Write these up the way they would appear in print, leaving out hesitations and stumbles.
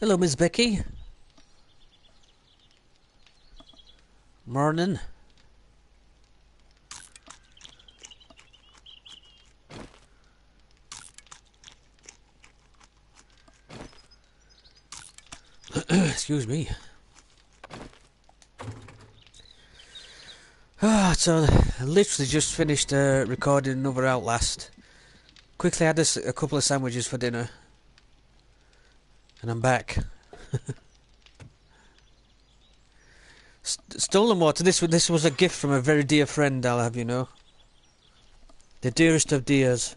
Hello, Miss Becky. Morning. Excuse me. So I literally just finished recording another Outlast. Quickly had a couple of sandwiches for dinner. And I'm back. Stolen water. This was a gift from a very dear friend, I'll have you know. The dearest of dears.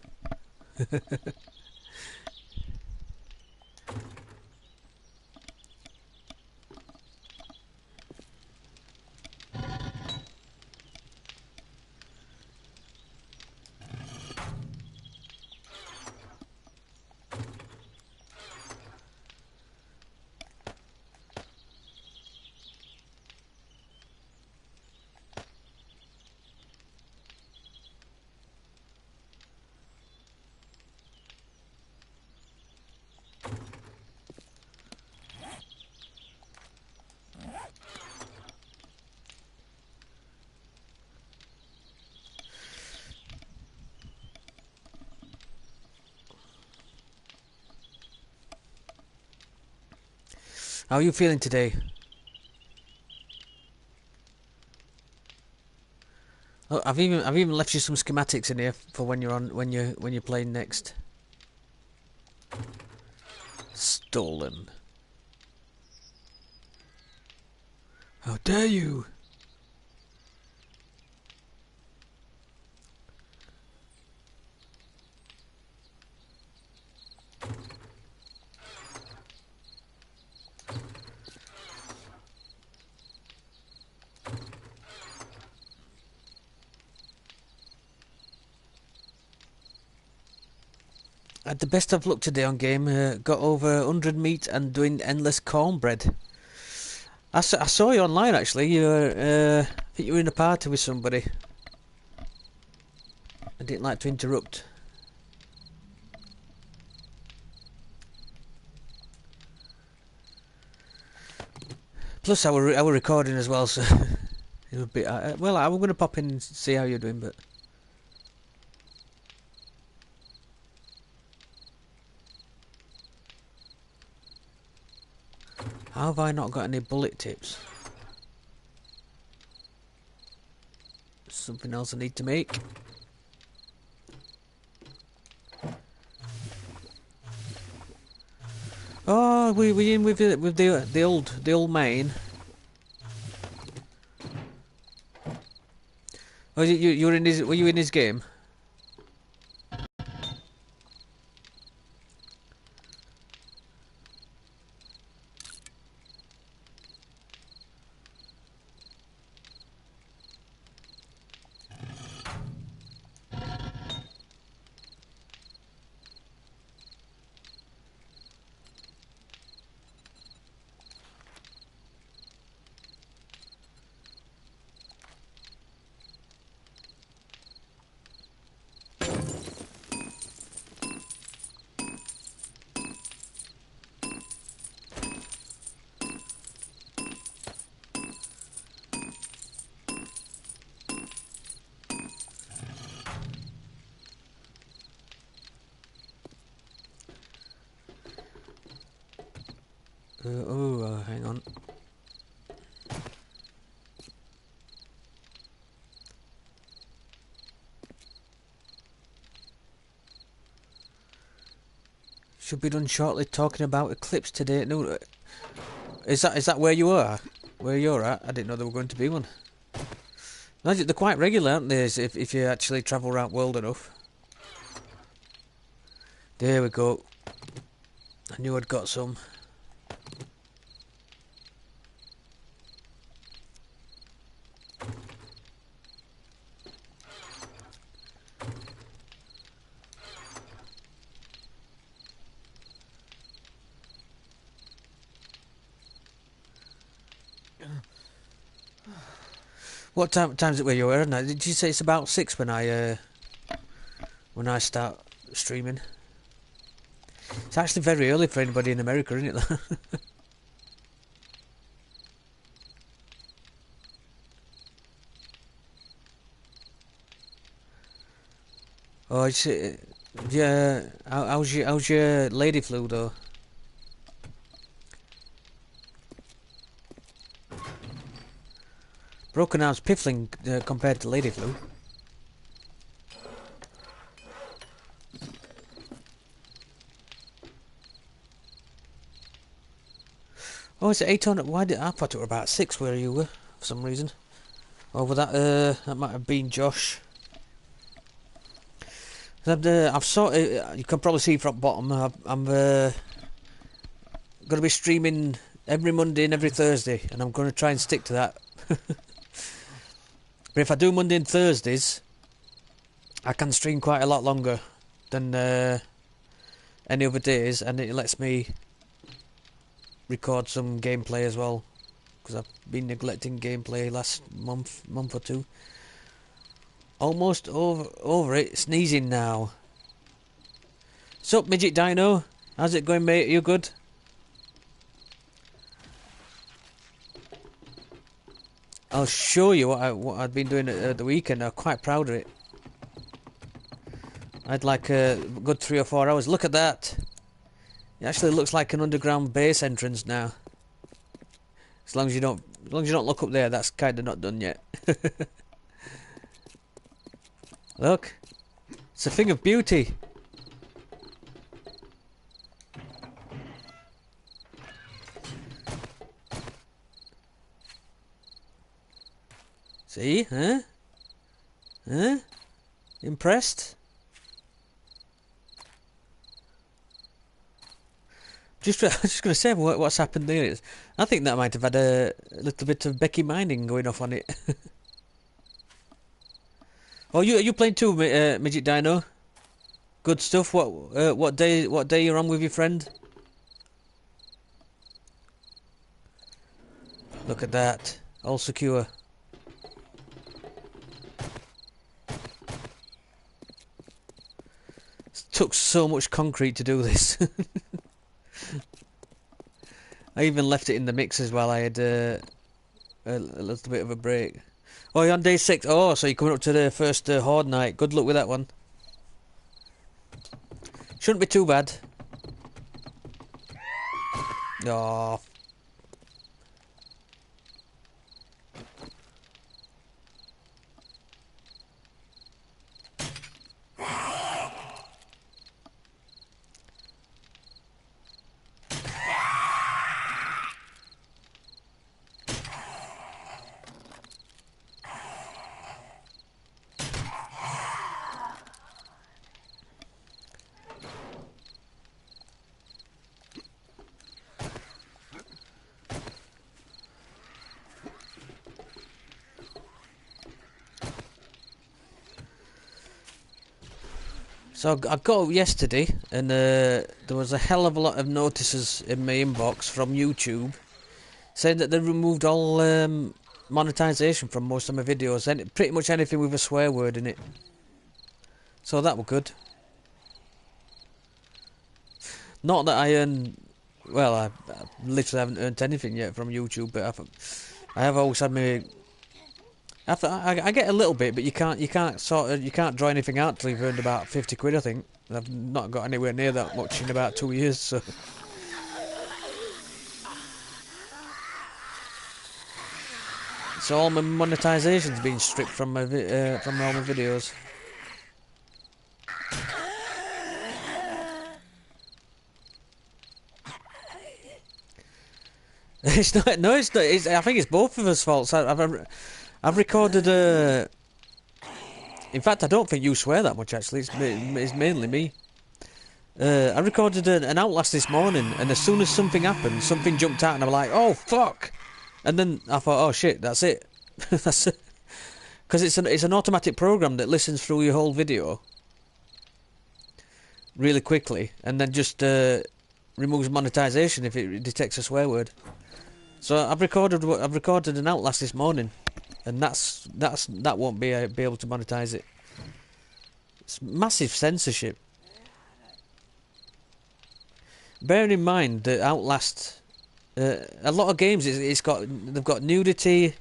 How are you feeling today? Oh, I've even left you some schematics in here for when you're playing next. Stolen. How dare you! I had the best of luck today on game. Got over 100 meat and doing endless cornbread. I saw you online actually. I think you were in a party with somebody. I didn't like to interrupt. Plus, I were recording as well, so it would be. Well, I was going to pop in and see how you're doing, but how have I not got any bullet tips? Something else I need to make. Oh, we in with the old main. Oh, you were in his? Were you in his game? Hang on. Should be done shortly. Talking about Eclipse today. No, is that where you are? Where you're at? I didn't know there were going to be one. No, they're quite regular, aren't they? If you actually travel around world enough. There we go. I knew I'd got some. What time is it where you are now? Did you say it's about 6 when I start streaming? It's actually very early for anybody in America, isn't it? Oh, it's, yeah. How's your lady flu though? Broken arm's piffling compared to lady flu. Oh, it's 800. Why did I thought it were about 6 where you were for some reason? Over that might have been Josh. I've sorted. You can probably see from bottom. I'm going to be streaming every Monday and every Thursday, and I'm going to try and stick to that. But if I do Monday and Thursdays, I can stream quite a lot longer than any other days, and it lets me record some gameplay as well, because I've been neglecting gameplay last month or two. Almost over it. Sneezing now. Sup, Midget Dino? How's it going, mate? Are you good? I'll show you what I'd been doing at the weekend. I'm quite proud of it. I had like a good 3 or 4 hours. Look at that. It actually looks like an underground base entrance now. As long as you don't look up there, that's kind of not done yet. Look, it's a thing of beauty. See, huh? Huh? Impressed? I was just going to say what's happened there. I think that might have had a little bit of Becky mining going off on it. Oh, are you playing too, Midget Dino? Good stuff. What day you're on with your friend? Look at that, all secure. It took so much concrete to do this. I even left it in the mixers while I had a little bit of a break. Oh, you're on day 6. Oh, so you're coming up to the first Horde night. Good luck with that one. Shouldn't be too bad. Oh. So I got up yesterday, and there was a hell of a lot of notices in my inbox from YouTube saying that they removed all monetization from most of my videos, and pretty much anything with a swear word in it. So that was good. Not that I earn, well, I literally haven't earned anything yet from YouTube, but I have always had my. I get a little bit, but you can't draw anything out till you've earned about 50 quid, I think. I've not got anywhere near that much in about 2 years, so. So all my monetization's been stripped from my from all my videos. It's not. No, it's not. I think it's both of us' faults. I've recorded in fact, I don't think you swear that much, actually. It's mainly me. I recorded an Outlast this morning, and as soon as something happened, something jumped out, and I'm like, oh, fuck! And then I thought, oh, shit, that's it. That's it. Because it's an automatic program that listens through your whole video really quickly, and then just removes monetization if it detects a swear word. So I've recorded an Outlast this morning, and that won't be able to monetize it. It's massive censorship. bearing in mind that Outlast, a lot of games, they've got nudity,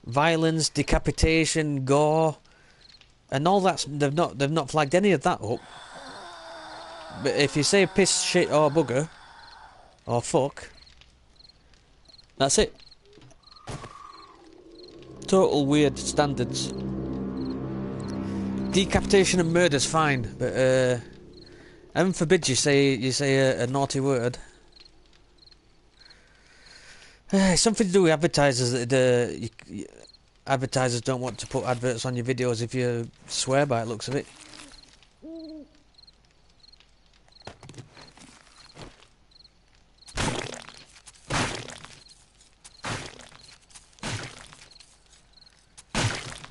violence, decapitation, gore, and all that's they've not flagged any of that up. But if you say piss, shit, or bugger, or fuck, that's it. Total weird standards. Decapitation and murder's fine, but heaven forbid you say a naughty word. It's something to do with advertisers. That advertisers don't want to put adverts on your videos if you swear by it. Looks of it.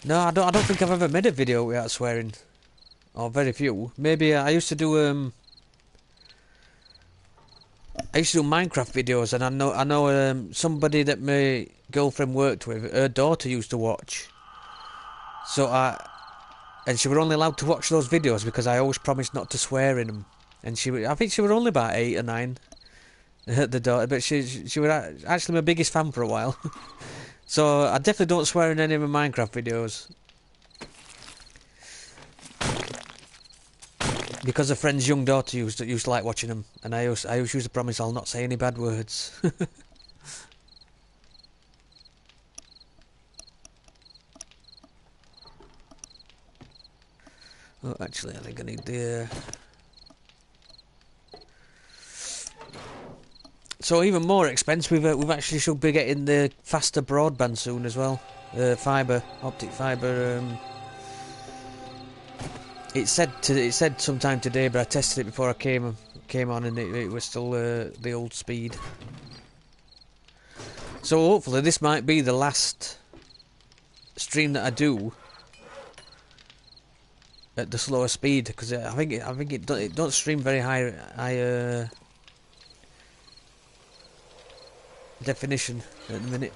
No, I don't think I've ever made a video without swearing, or very few. Maybe I used to do Minecraft videos, and I know somebody that my girlfriend worked with. Her daughter used to watch, and she were only allowed to watch those videos because I always promised not to swear in them. And I think she was only about 8 or 9, the daughter, but she was actually my biggest fan for a while. So I definitely don't swear in any of my Minecraft videos. Because a friend's young daughter used to like watching them, and I always used to promise I'll not say any bad words. Oh, actually, I think I need the... So even more expense, we've actually should be getting the faster broadband soon as well. Optic fibre. It said sometime today, but I tested it before I came on, and it was still the old speed. So hopefully this might be the last stream that I do at the slower speed, because I think it don't stream very high definition at the minute.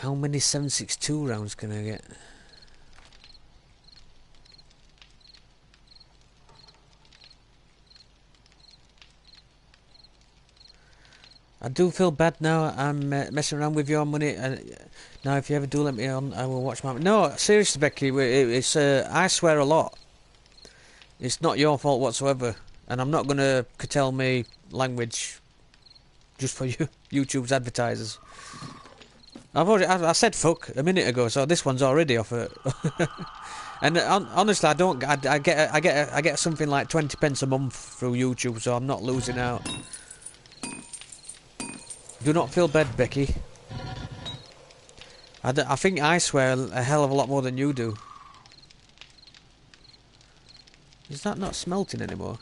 How many 7.62 rounds can I get? I do feel bad now. I'm messing around with your money. Now, if you ever do let me on, I will watch my... No, seriously, Becky, it's I swear a lot. It's not your fault whatsoever, and I'm not going to curtail my language just for you, YouTube's advertisers. I said fuck a minute ago, so this one's already off it. And honestly, I get something like 20 pence a month through YouTube, so I'm not losing out. Do not feel bad, Becky. I think I swear a hell of a lot more than you do. Is that not smelting anymore?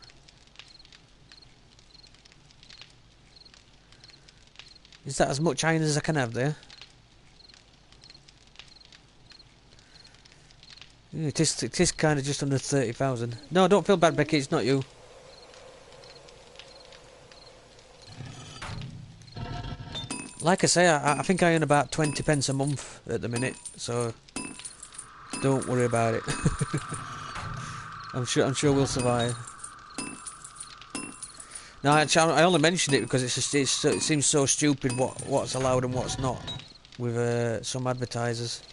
Is that as much iron as I can have there? It is kind of just under 30,000. No, don't feel bad, Becky, it's not you. Like I say, I think I earn about 20 pence a month at the minute, so don't worry about it. I'm sure we'll survive. No, actually, I only mentioned it because it seems so stupid what's allowed and what's not with some advertisers.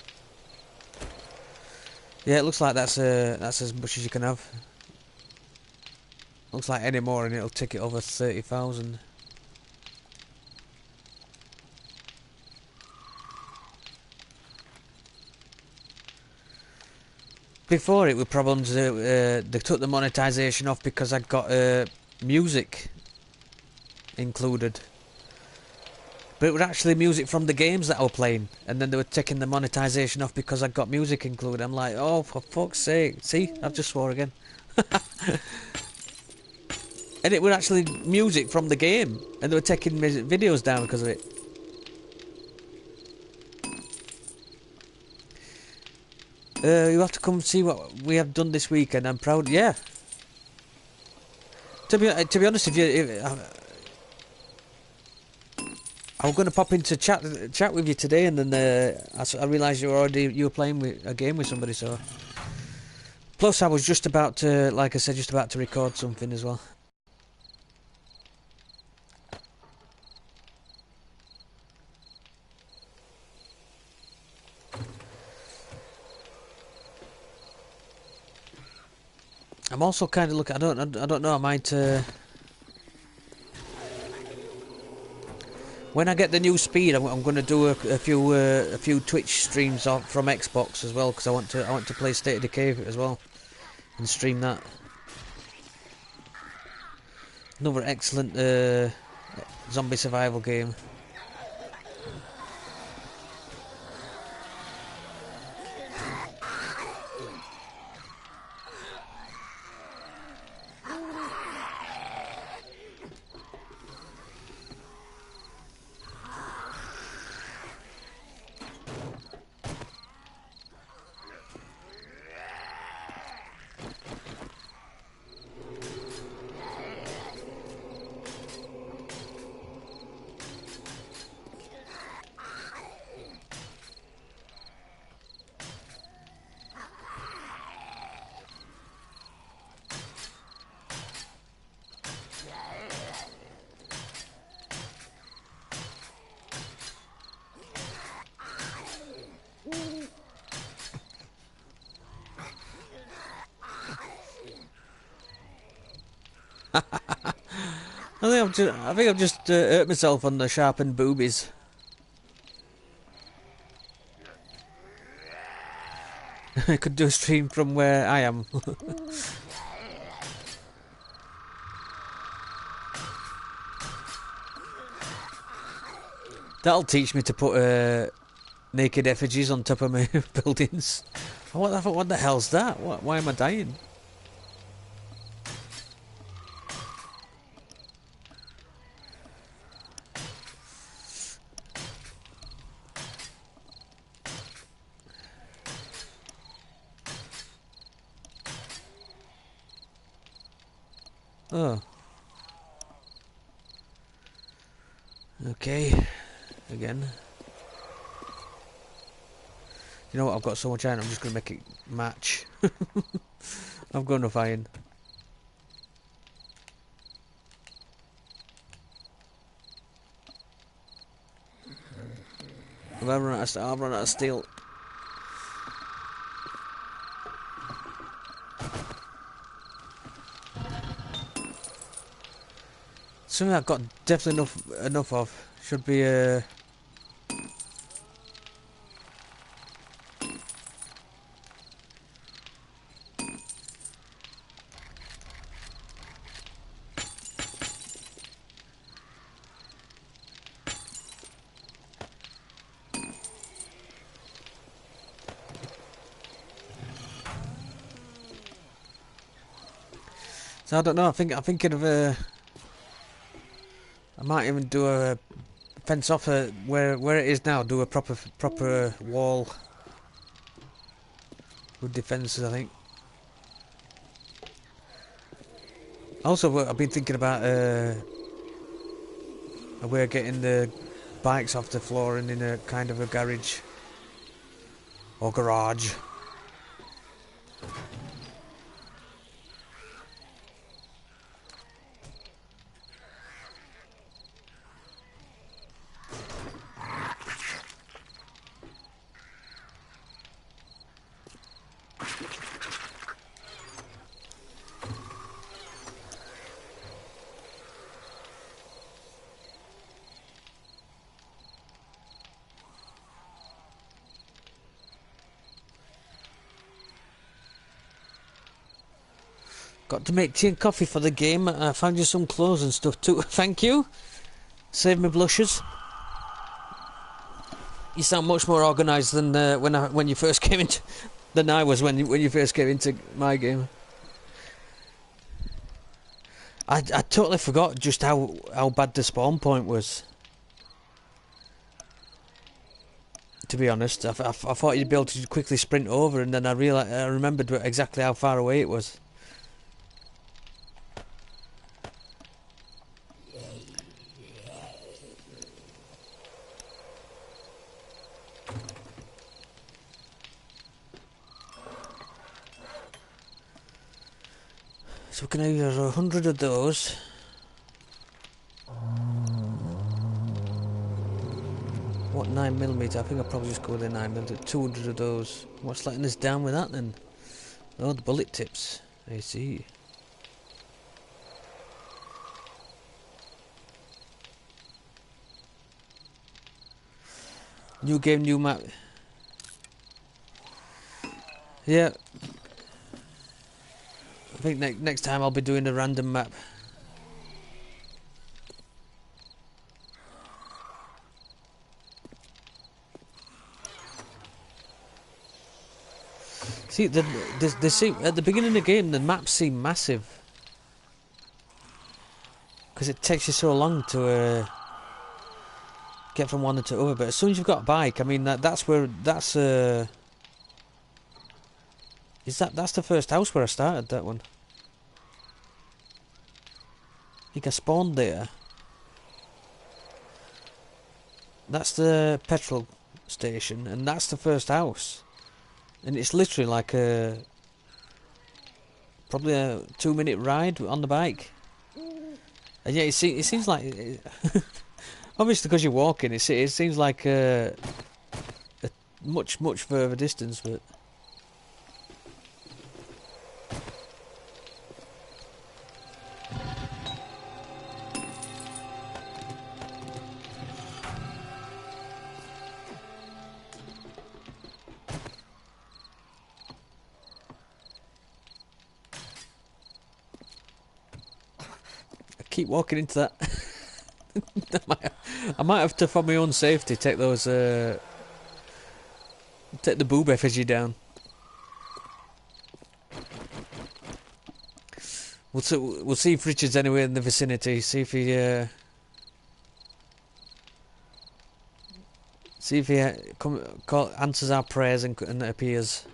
Yeah, it looks like that's as much as you can have. Looks like any more and it'll tick it over 30,000. Before it were problems. They took the monetization off because I got music included. But it was actually music from the games that I was playing, and then they were taking the monetization off because I got music included. I'm like, oh, for fuck's sake. See, I've just swore again. And it were actually music from the game, and they were taking videos down because of it. You have to come see what we have done this weekend. I'm proud. Yeah. To be honest, I was going to pop in to chat with you today, and then I realised you were playing a game with somebody. So, plus I was just about to, like I said, just about to record something as well. I'm also kind of looking. I don't know. I might. When I get the new speed, I'm going to do a few Twitch streams from Xbox as well, because I want to play State of Decay as well, and stream that. Another excellent zombie survival game. I think I've just hurt myself on the sharpened boobies. I could do a stream from where I am. That'll teach me to put naked effigies on top of my buildings. What the hell's that? Why am I dying? Oh. Okay. Again. You know what? I've got so much iron, I'm just going to make it match. I've got enough iron. I've run out of steel. Something I've got definitely enough of. Should be so I don't know. I'm thinking of I might even do a fence off where it is now. Do a proper wall with defences. I think. Also, I've been thinking about a way of getting the bikes off the floor and in a kind of a garage or garage. Got to make tea and coffee for the game. I found you some clothes and stuff too. Thank you. Save me blushes. You sound much more organised than when you first came into than I was when you first came into my game. I totally forgot just how bad the spawn point was. To be honest, I thought you'd be able to quickly sprint over, and then I remembered exactly how far away it was. So we can use 100 of those. What 9mm? I think I'll probably just go with the 9mm. 200 of those. What's letting us down with that then? Oh, the bullet tips. I see. New game, new map. Yeah. I think next time I'll be doing a random map. See, they seem, at the beginning of the game, the maps seem massive. Because it takes you so long to get from one to other. But as soon as you've got a bike, I mean, that's that's the first house where I started, that one. I think I spawned there. That's the petrol station, and that's the first house. And it's literally like probably a 2-minute ride on the bike. And yeah, it seems like obviously because you're walking, it seems like a much further distance, but. Keep walking into that. I might have to, for my own safety, take those take the boob effigy down. We'll see if Richard's anywhere in the vicinity. See if he answers our prayers and appears.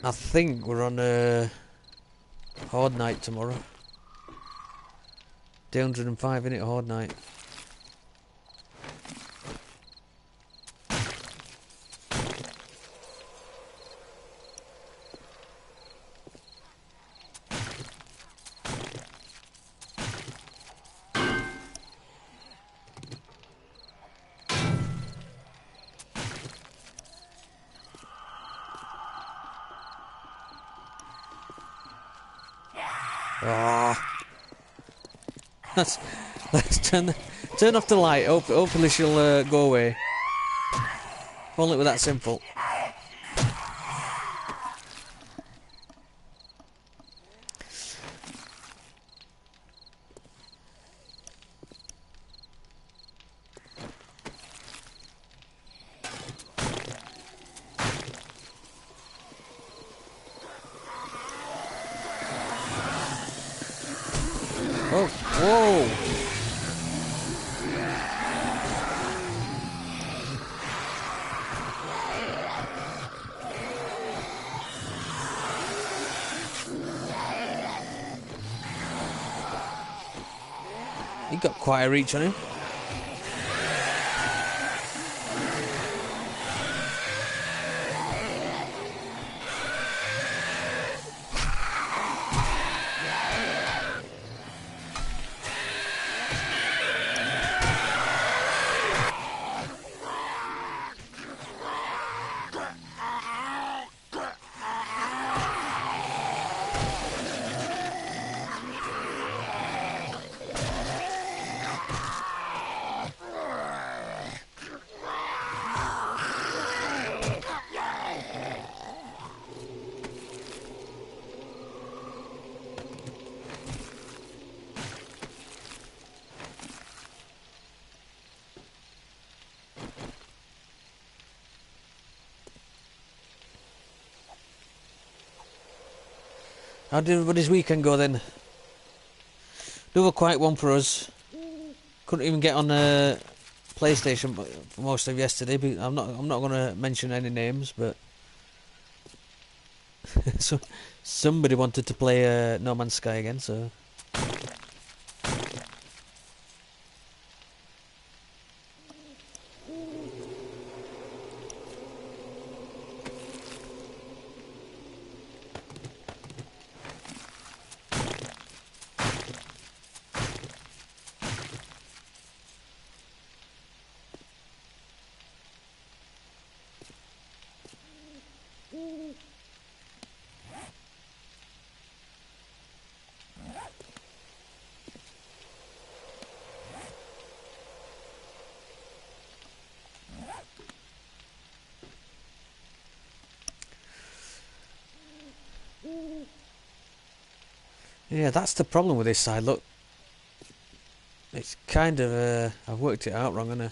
I think we're on a Horde night tomorrow. Day 105, innit? Horde night. Let's turn off the light. Hopefully she'll go away. If only it were that simple. Oh, whoa! He got quite a reach on him. How did everybody's weekend go then? Another quiet one for us. Couldn't even get on PlayStation for most of yesterday. But I'm not going to mention any names, but so somebody wanted to play No Man's Sky again. So yeah, that's the problem with this side. Look, it's kind of I've worked it out wrong, haven't I?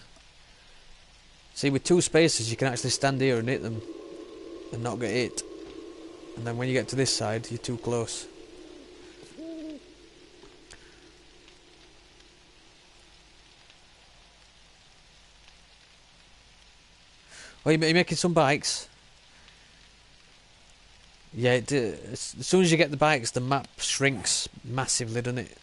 See, with two spaces, you can actually stand here and hit them, and not get hit. And then when you get to this side, you're too close. Oh, you're making some bikes? Yeah, as soon as you get the bikes, the map shrinks massively, doesn't it?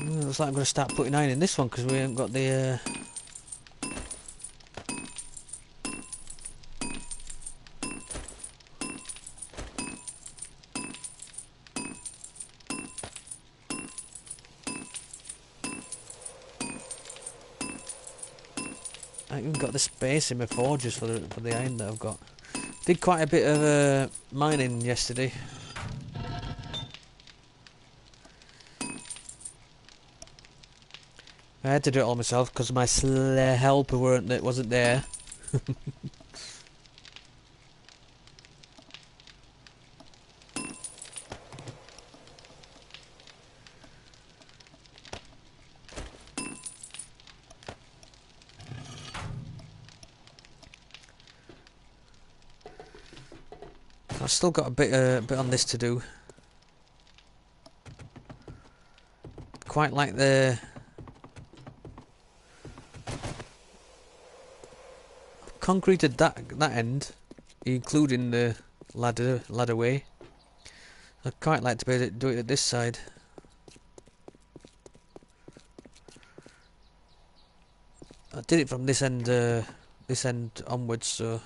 Looks like I'm going to start putting iron in this one because we haven't got the... I haven't even got the space in my forges for the iron that I've got. Did quite a bit of mining yesterday. I had to do it all myself because my helper wasn't there. I've still got a bit on this to do. Quite like the... concreted that end, including the ladder way. I'd quite like to be able to do it at this side. I did it from this end onwards, so...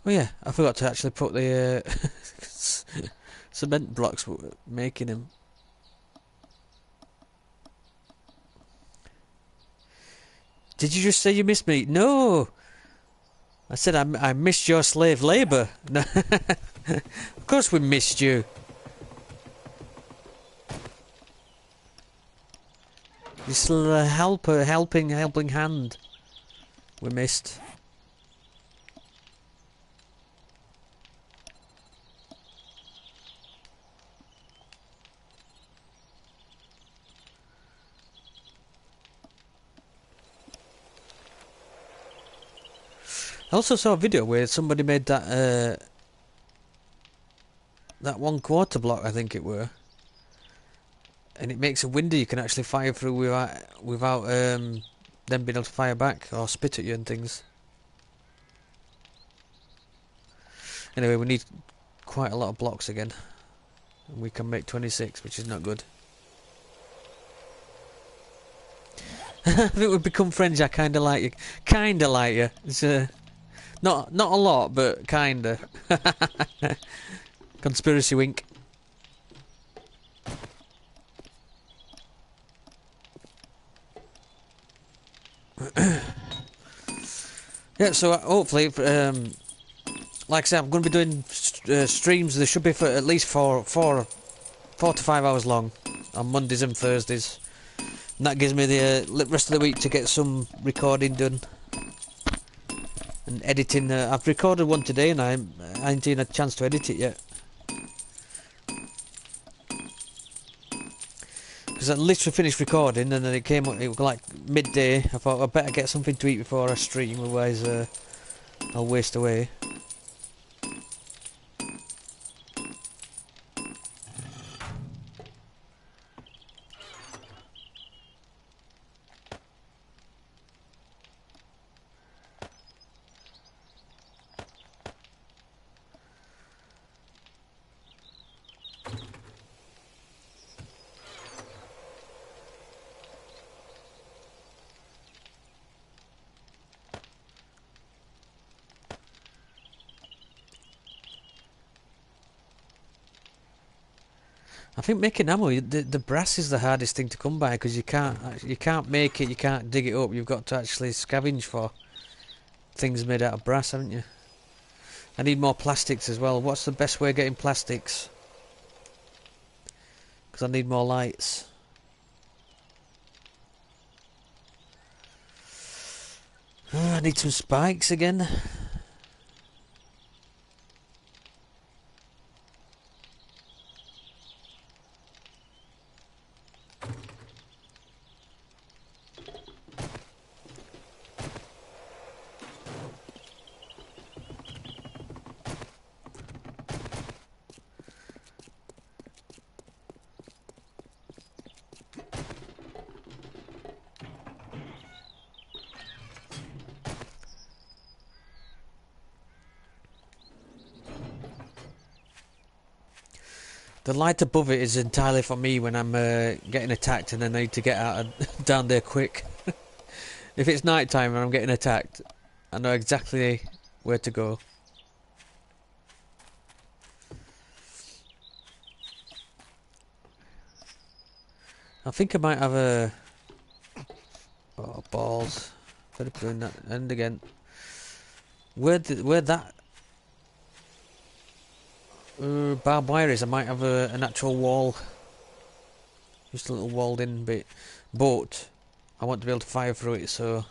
Oh yeah, I forgot to actually put the cement blocks making them. Did you just say you missed me? No! I said I missed your slave labour. Of course we missed you. This helping hand. We missed. I also saw a video where somebody made that that 1/4 block, I think it were, and it makes a window you can actually fire through without them being able to fire back or spit at you and things. Anyway, we need quite a lot of blocks again, and we can make 26, which is not good. I think we've become friends. I kind of like you. Kind of like you. It's not a lot, but kind of. Conspiracy wink. Yeah, so hopefully, like I said, I'm going to be doing streams. They should be for at least 4 to 5 hours long on Mondays and Thursdays. And that gives me the rest of the week to get some recording done and editing. I've recorded one today and I ain't even had a chance to edit it yet. Because I literally finished recording and then it came up, it was like midday. I thought I'd better get something to eat before I stream, otherwise I'll waste away. I think making ammo, the brass is the hardest thing to come by because you can't make it, you can't dig it up. You've got to actually scavenge for things made out of brass, haven't you? I need more plastics as well. What's the best way of getting plastics? Because I need more lights. I need some spikes again. The light above it is entirely for me when I'm getting attacked and I need to get out of down there quick. If it's night time and I'm getting attacked, I know exactly where to go. I think I might have a... Oh, balls. Better put in that end again. Where that barbed wire is, I might have an actual wall. Just a little walled in bit. But I want to be able to fire through it, so...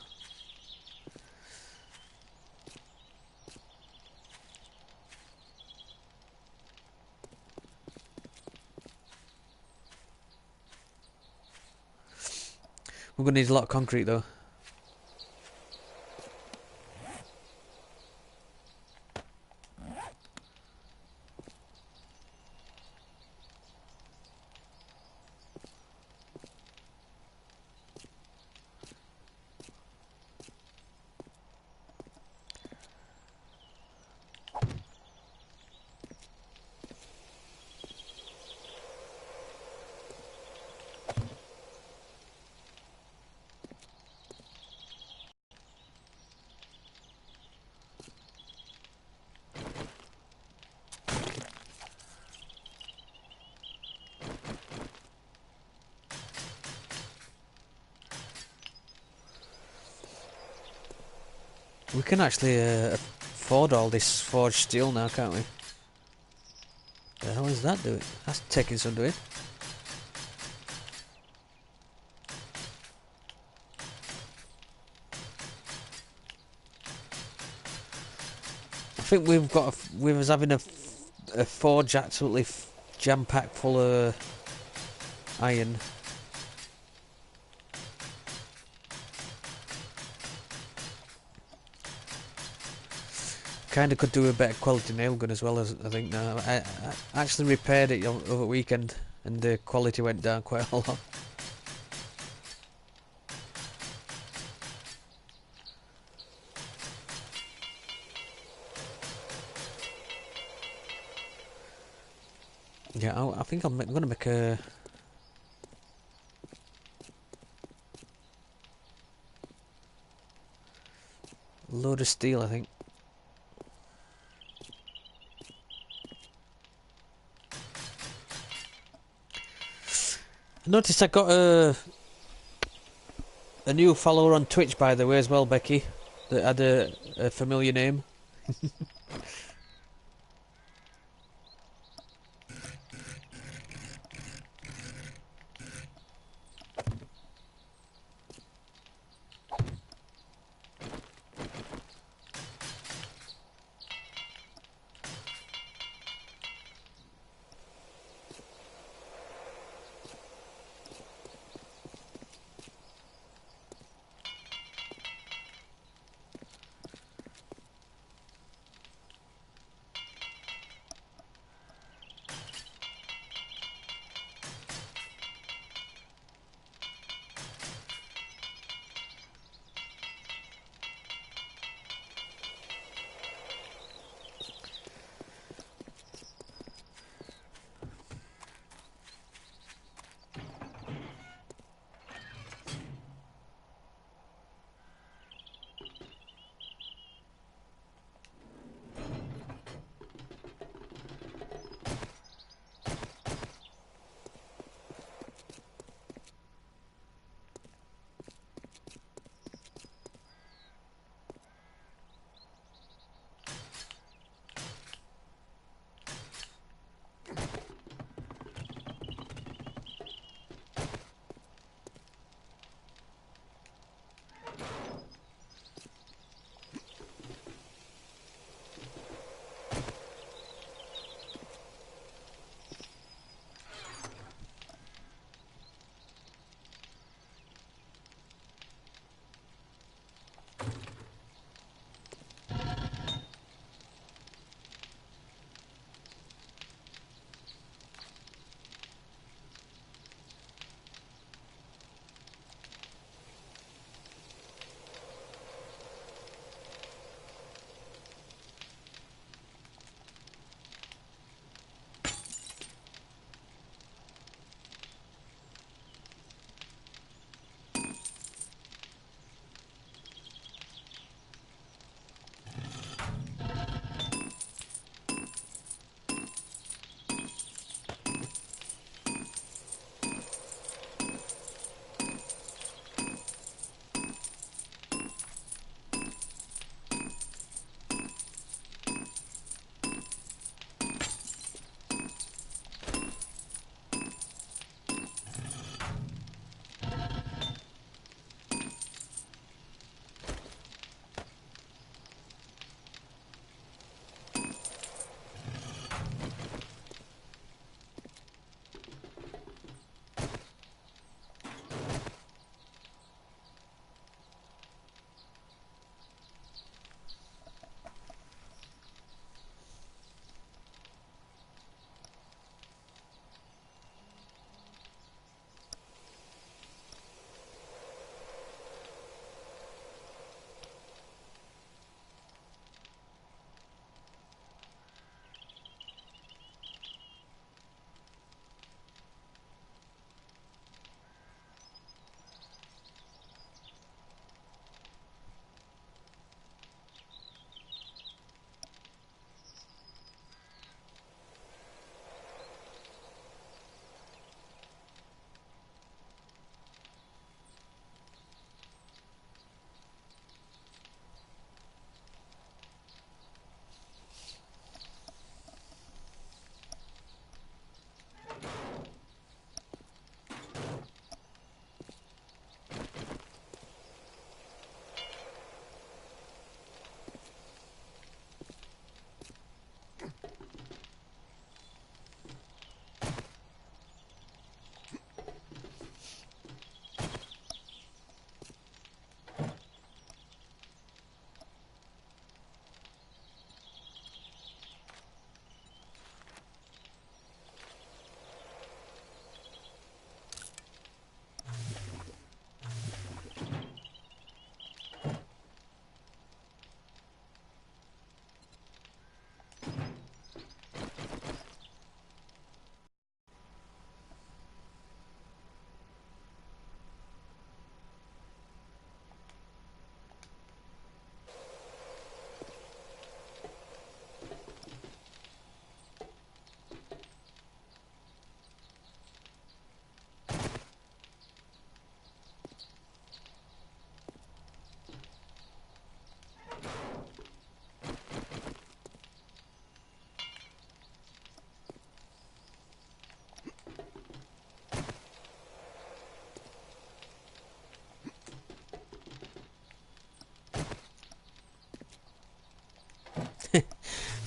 We're going to need a lot of concrete though. We can actually afford all this forged steel now, can't we? The hell is that doing? That's taking some doing. I think we've got we was having a forge absolutely jam packed full of iron. Kind of could do a better quality nail gun as well, as I think now. I actually repaired it over the weekend and the quality went down quite a lot. Yeah, I think I'm going to make a... load of steel, I think. I noticed I got a new follower on Twitch, by the way, as well, Becky, that had a familiar name.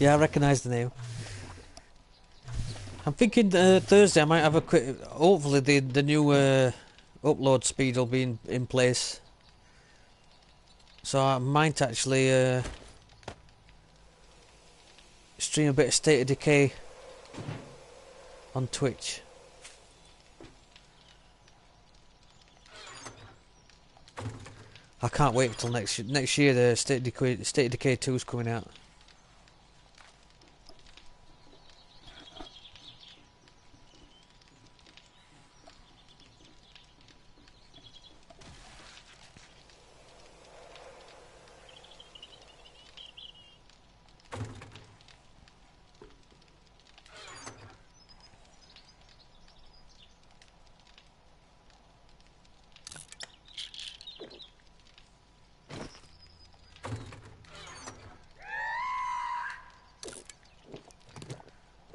Yeah, I recognise the name. I'm thinking Thursday I might have a quick. Hopefully the new upload speed will be in place, so I might actually stream a bit of State of Decay on Twitch. I can't wait until next year. The State of Decay 2 is coming out.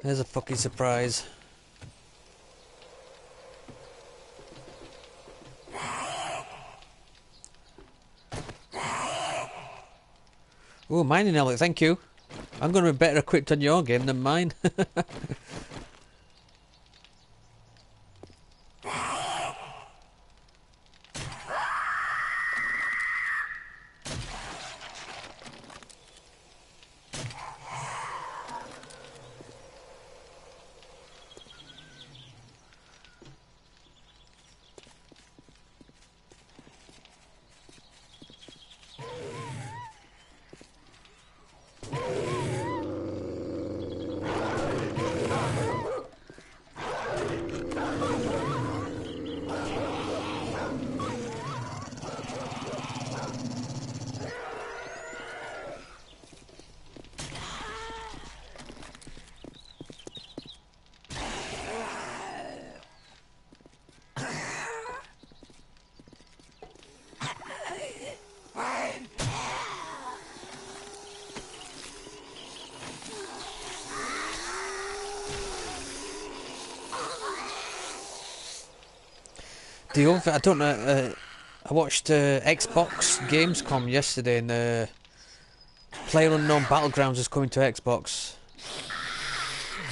There's a fucking surprise. Oh, mining Alex, thank you. I'm going to be better equipped on your game than mine. The other, I don't know. I watched Xbox Gamescom yesterday, and PlayerUnknown Battlegrounds is coming to Xbox.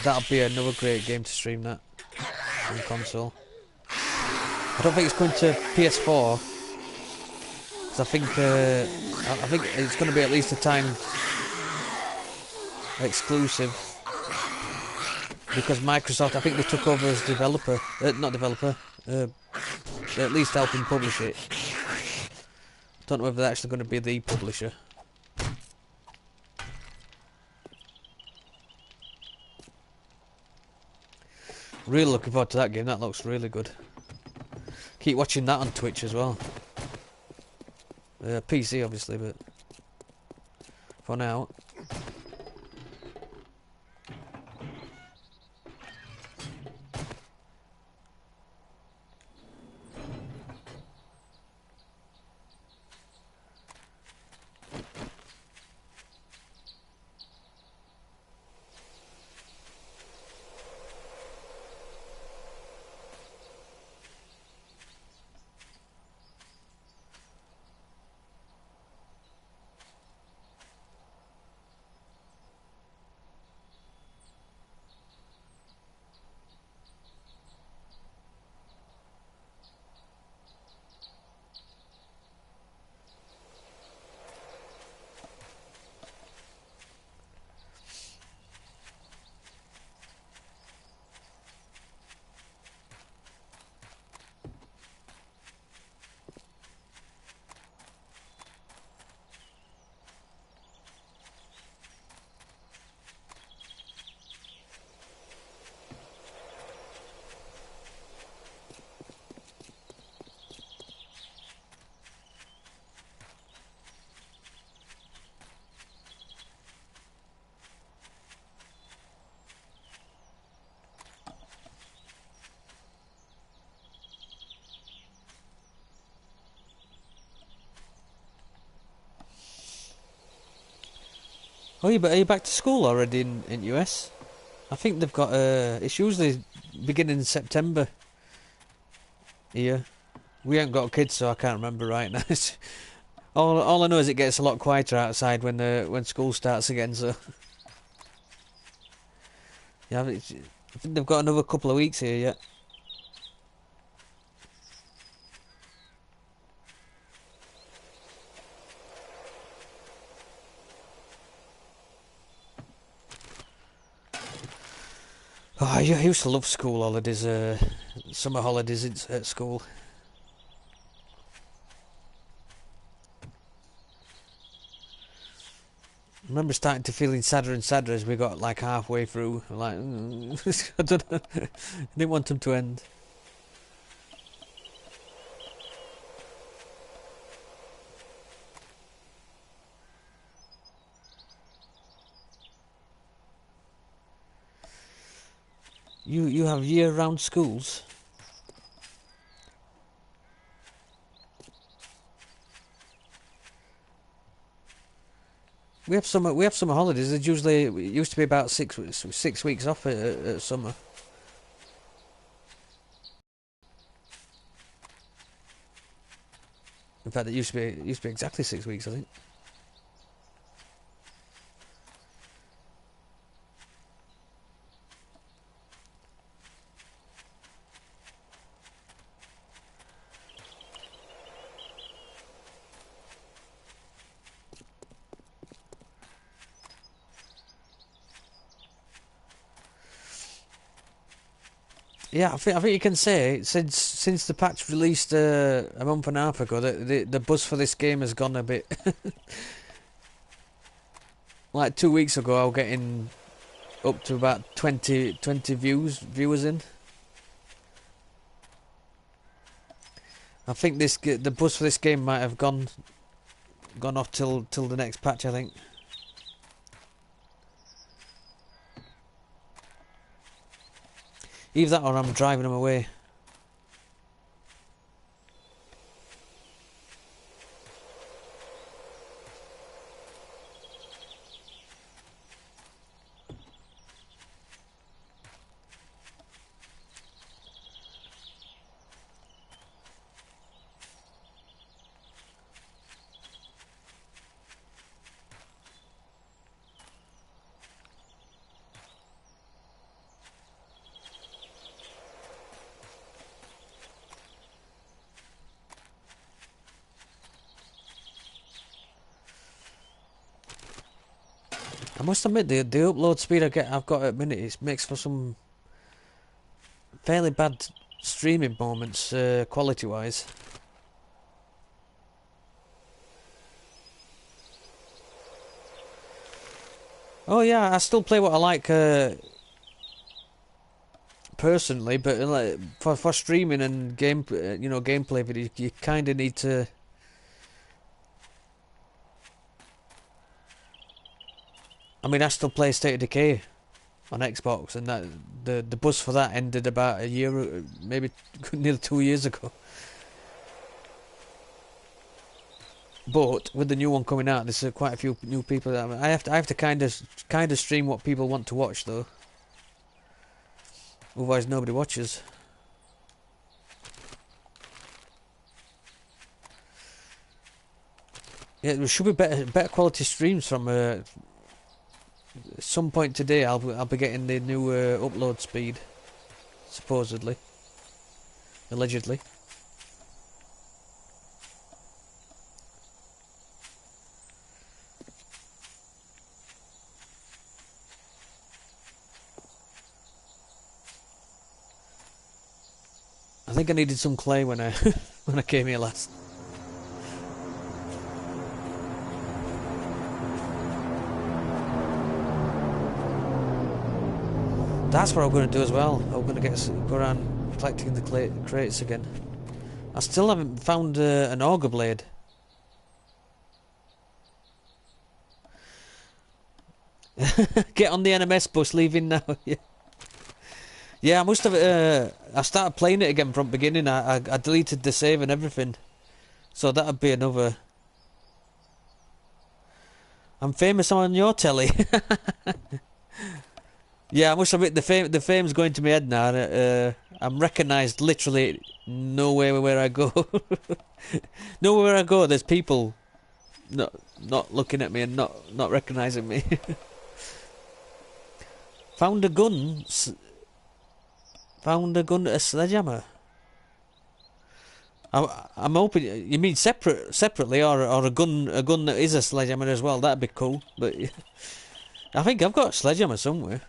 That'll be another great game to stream that on console. I don't think it's going to PS4, because I think it's going to be at least a time exclusive, because Microsoft, I think they took over as developer, not developer, at least helping publish it. Don't know whether they're actually going to be the publisher. Really looking forward to that game. That looks really good. Keep watching that on Twitch as well. PC obviously, but for now. Oh, are you back to school already in US? I think they've got it's usually beginning in September here. We haven't got kids, so I can't remember right now. all I know is it gets a lot quieter outside when school starts again. So Yeah, I think they've got another couple of weeks here yet. Oh, I used to love school holidays, summer holidays at school. I remember starting to feeling sadder and sadder as we got like halfway through. Like, I don't know. I didn't want them to end. You have year-round schools? We have summer holidays. It used to be about 6 weeks off at summer. In fact, it used to be exactly 6 weeks, I think. Yeah, I think you can say since the patch released a month and a half ago, the buzz for this game has gone a bit. Like 2 weeks ago, I was getting up to about 20 viewers in. I think the buzz for this game might have gone off till the next patch, I think. Either that or I'm driving them away. I must admit the upload speed I've got at the minute it makes for some fairly bad streaming moments, quality wise. Oh yeah, I still play what I like personally, but like for streaming and gameplay videos, you kind of need to. I mean, I still play State of Decay on Xbox, and that the buzz for that ended about a year, maybe nearly 2 years ago. But with the new one coming out, there's quite a few new people. That I have to kind of stream what people want to watch though. Otherwise, nobody watches. Yeah, there should be better quality streams from some point today. I'll be getting the new upload speed, supposedly, allegedly. I think I needed some clay when I when I came here last. That's what I'm going to do as well. I'm going to go around collecting the crates again. I still haven't found an auger blade. Get on the NMS bus, leaving now. Yeah. Yeah, I must have. I started playing it again from the beginning. I deleted the save and everything, so that'd be another. I'm famous on your telly. Yeah, I must admit the fame's going to my head now. I'm recognised literally nowhere where I go. Nowhere where I go, there's people not looking at me and not recognising me. Found a gun. Found a gun, a sledgehammer. I'm hoping you mean separately, or a gun that is a sledgehammer as well. That'd be cool. But I think I've got a sledgehammer somewhere.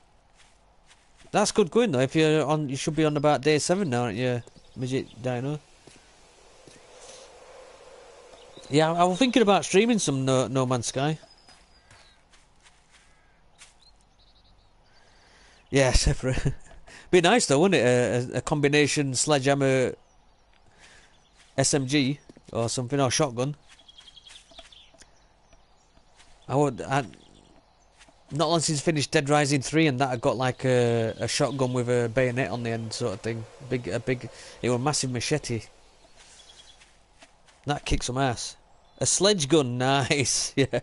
That's good going though. If you're on, you should be on about day 7 now, aren't you, Midget Dino? Yeah, I was thinking about streaming some No Man's Sky. Yeah, separate. Be nice though, wouldn't it? A combination sledgehammer SMG or something, or shotgun. Not long since finished Dead Rising 3 and that I got like a shotgun with a bayonet on the end sort of thing. It was a massive machete. That kicked some ass. A sledge gun, nice, yeah.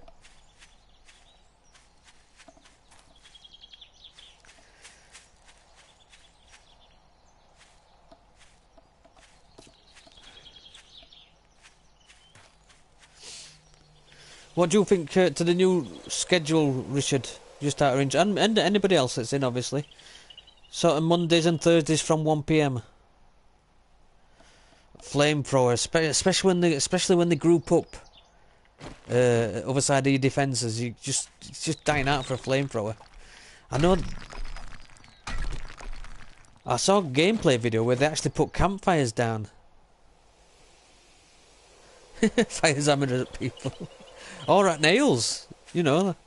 What do you think to the new schedule, Richard? Just out of interest, and anybody else that's in, obviously. Sort of Mondays and Thursdays from 1 PM. Flamethrower, especially when they group up. Other side of your defences, it's just dying out for a flamethrower. I know. I saw a gameplay video where they actually put campfires down. Fires hammered at people. Or at nails, you know.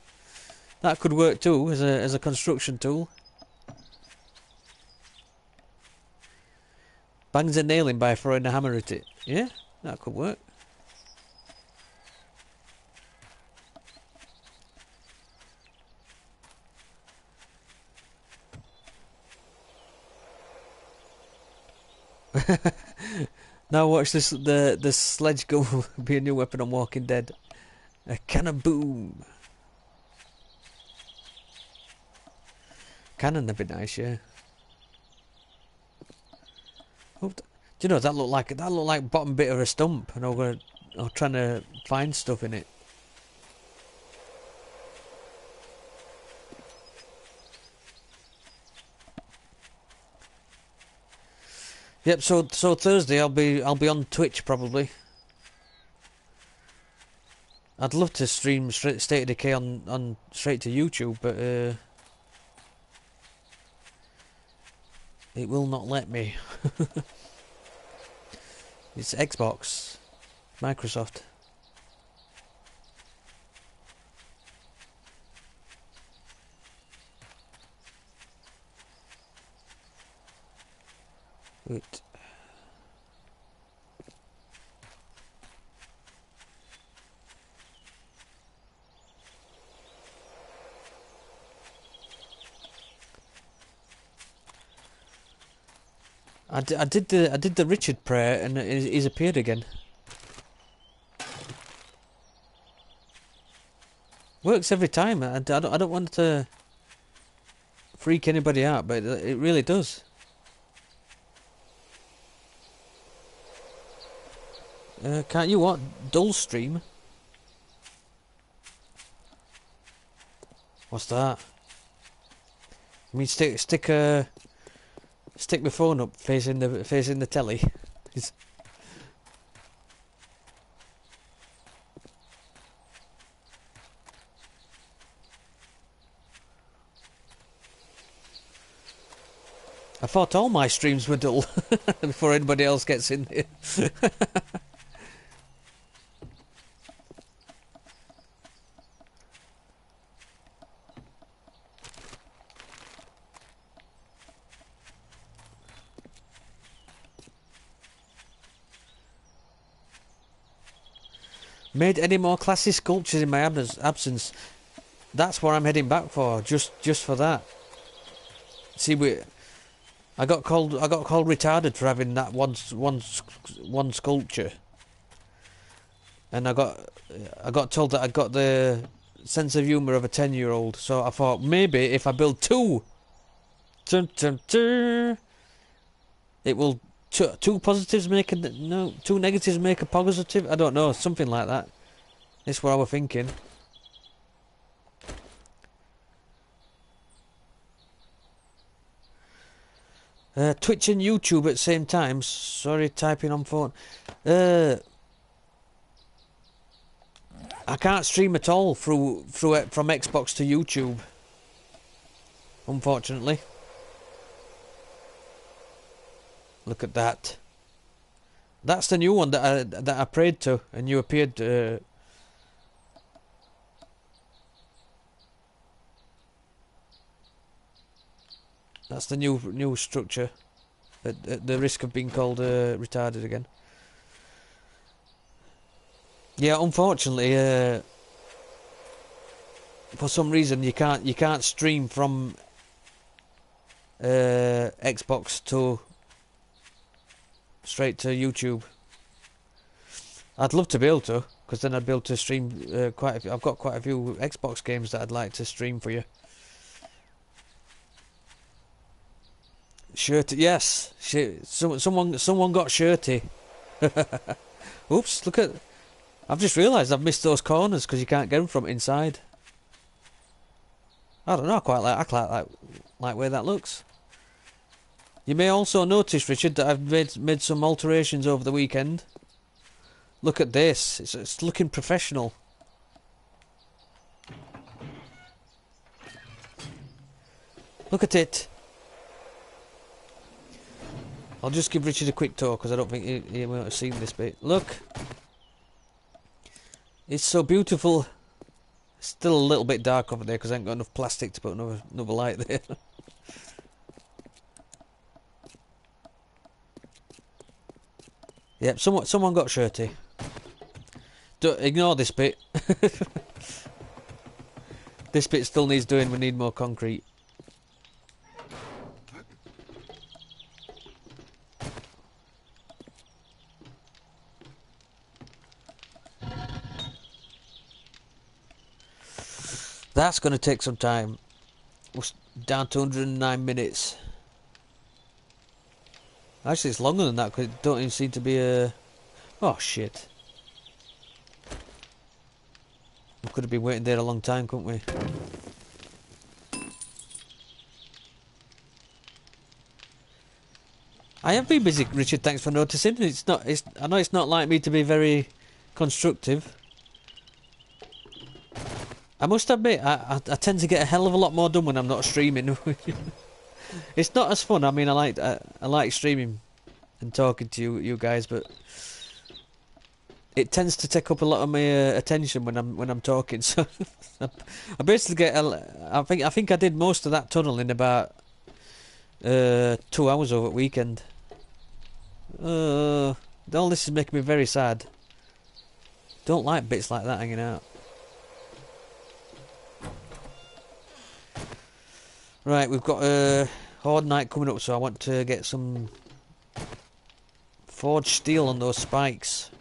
That could work too as a construction tool. Bangs a nail in by throwing a hammer at it. Yeah, that could work. Now watch this. The sledge gun be a new weapon on Walking Dead. A cannon boom. Cannon would be nice, yeah. Oh, do you know that looked like bottom bit of a stump, and I'm trying to find stuff in it. Yep. So Thursday I'll be on Twitch probably. I'd love to stream State of Decay on straight to YouTube, but it will not let me. It's Xbox, Microsoft. Wait. I did the Richard prayer and he's appeared again. Works every time. I don't want to freak anybody out, but it really does. Can't you what? Dull stream? What's that? I mean, stick my phone up facing the telly. I thought all my streams were dull before anybody else gets in here. Made any more classy sculptures in my absence? That's what I'm heading back for. Just for that. See, I got called retarded for having that one sculpture, and I got told that I got the sense of humour of a 10-year-old. So I thought maybe if I build two, it will. Two positives make two negatives make a positive. I don't know, something like that. That's what I was thinking. Twitch and YouTube at the same time. Sorry, typing on phone. I can't stream at all from Xbox to YouTube. Unfortunately. Look at that. That's the new one that I prayed to, and you appeared. That's the new structure. At the risk of being called retarded again. Yeah, unfortunately, for some reason you can't stream from Xbox to straight to YouTube. I'd love to be able to, because then I'd be able to stream quite a few. I've got quite a few Xbox games that I'd like to stream for you. Shirty, yes. Someone got shirty. Oops! Look at. I've just realised I've missed those corners because you can't get them from inside. I don't know. I quite like where that looks. You may also notice, Richard, that I've made some alterations over the weekend. Look at this. It's looking professional. Look at it. I'll just give Richard a quick tour because I don't think he might have seen this bit. Look. It's so beautiful. It's still a little bit dark over there because I ain't got enough plastic to put another light there. Yep, someone got shirty. Don't ignore this bit. This bit still needs doing. We need more concrete. That's going to take some time. We're down to 109 minutes. Actually, it's longer than that because it don't even seem to be a... Oh, shit. We could have been waiting there a long time, couldn't we? I have been busy, Richard, thanks for noticing. I know it's not like me to be very constructive. I must admit, I tend to get a hell of a lot more done when I'm not streaming. It's not as fun. I mean, I like streaming and talking to you guys, but it tends to take up a lot of my attention when I'm talking. So I basically get. I think I did most of that tunnel in about 2 hours over the weekend. All this is making me very sad. Don't like bits like that hanging out. Right, we've got Horde Night coming up, so I want to get some forged steel on those spikes.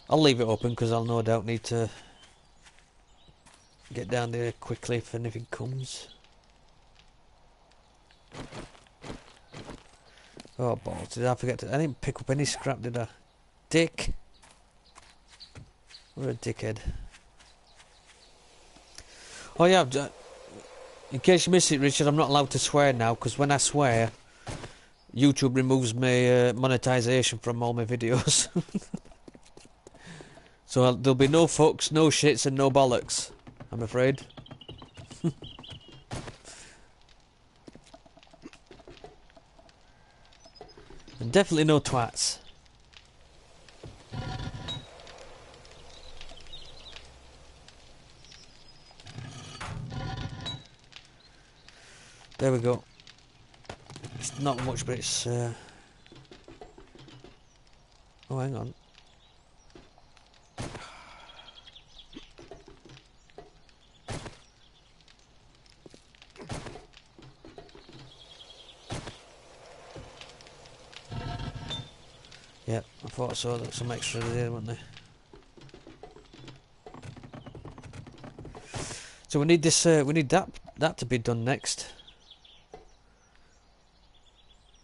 I'll leave it open because I'll no doubt need to get down there quickly if anything comes. Oh balls, did I forget to... I didn't pick up any scrap, did I? Dick! What a dickhead. Oh yeah, in case you missed it, Richard, I'm not allowed to swear now, because when I swear, YouTube removes my monetization from all my videos. So there'll be no fucks, no shits and no bollocks, I'm afraid. And definitely no twats. There we go. It's not much, but it's... Oh, hang on. Yep, I thought I saw that some extra there, weren't there? So we need this. We need that to be done next.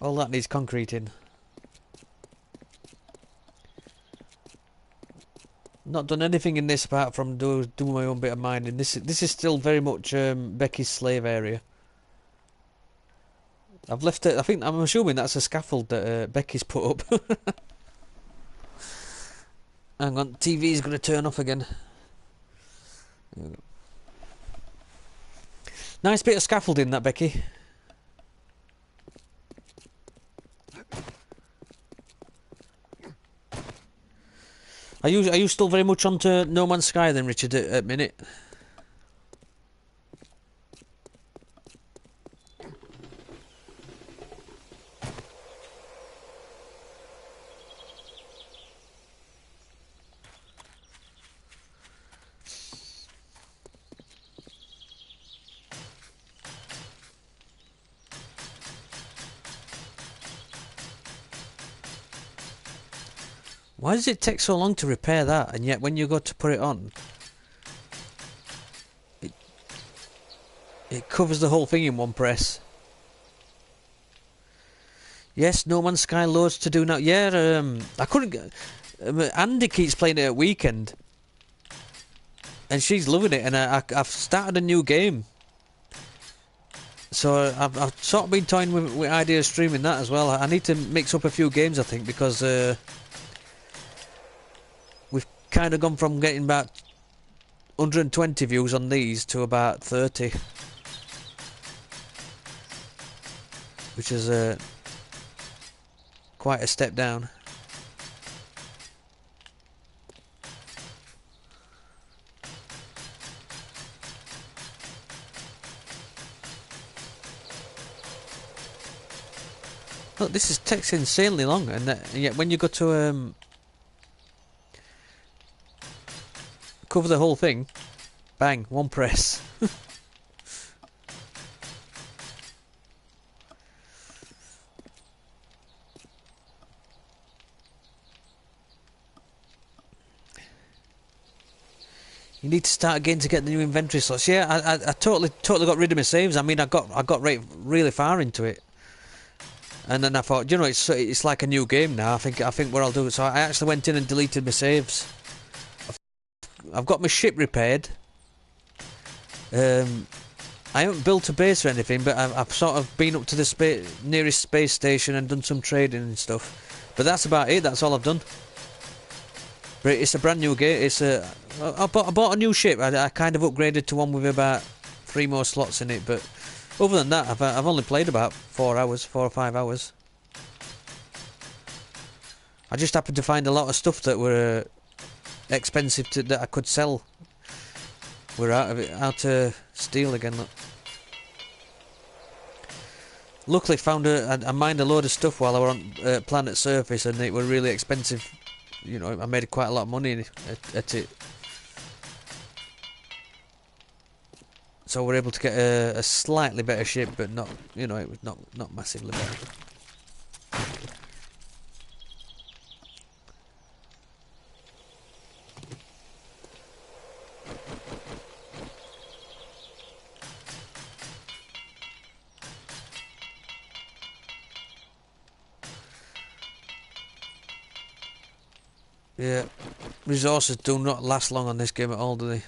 All that needs concreting. Not done anything in this apart from do my own bit of mining. This is still very much Becky's slave area. I've left it. I'm assuming that's a scaffold that Becky's put up. Hang on, TV's going to turn off again. Nice bit of scaffolding, that, Becky. Are you still very much onto No Man's Sky then, Richard, at minute? Why does it take so long to repair that, and yet when you go to put it on, it covers the whole thing in one press? Yes, No Man's Sky loads to do now. Yeah, I couldn't get... Andy keeps playing it at weekend, and she's loving it, and I've started a new game. So I've sort of been toying with idea of streaming that as well. I need to mix up a few games, I think, because we've kind of gone from getting about 120 views on these to about 30, which is quite a step down. Look, this takes insanely long, and yet when you go to cover the whole thing, bang, one press. You need to start again to get the new inventory slots. Yeah, I totally got rid of my saves. I mean, I got really far into it. And then I thought, you know, it's like a new game now. I think what I'll do. So I actually went in and deleted my saves. I've got my ship repaired. I haven't built a base or anything, but I've sort of been up to the nearest space station and done some trading and stuff. But that's about it. That's all I've done. But it's a brand new game. I bought a new ship. I kind of upgraded to one with about 3 more slots in it, but. Other than that, I've only played about 4 or 5 hours. I just happened to find a lot of stuff that were expensive that I could sell. We're out of steel again. Look. Luckily, found I mined a load of stuff while I were on planet surface, and it were really expensive. You know, I made quite a lot of money at it. So we're able to get a slightly better ship, but not, you know, it was not massively better. Yeah, resources do not last long on this game at all, do they?